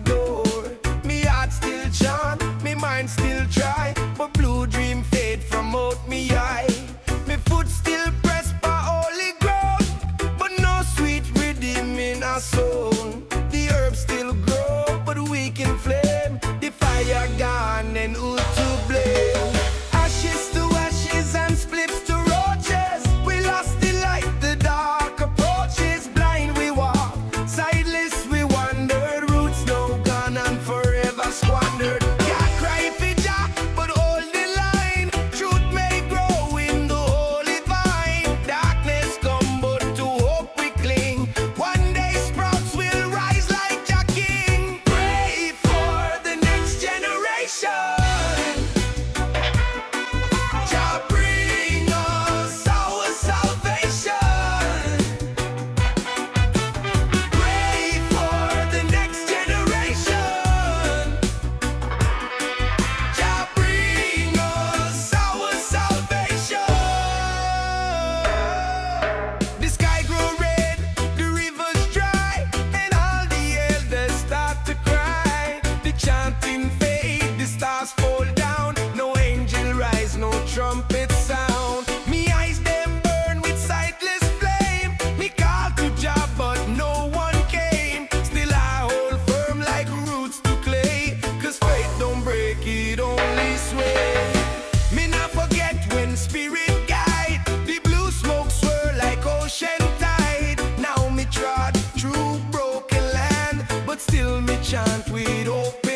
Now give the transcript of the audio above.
door. Me heart still chant, me mind still try, but blue dream fade from out me eye. Me foot still press by holy ground, but no sweet rhythm in a soul. The herb still grow, but weak in flame. The fire gone and who to blame? Ashes to ashes and spliffs to roaches. We lost the light, the dark approaches. Blind we walk, sightless we wandered. Roots now gone and forever squandered. Can't cry for Jah, but hold the line. Truth may grow in the holy vine. Darkness come, but to hope we cling. One day sprouts will rise like Jah King. Pray for the next generation. Jah bring us our salvation. Pray for the next generation. Jah bring us our salvation. The sky grow red, the rivers dry, and all the elders start to cry. The chanting fade, the stars fall down. No angel rise, no trumpet sound. Me eyes them burn with sightless flame. Me call to Jah, but no one came. Still I hold firm like roots to clay, 'cause faith don't break, it only sway. Me not forget when spirit guide. The blue smoke swirl like ocean tide. Now me trod through broken land, but still me chant with open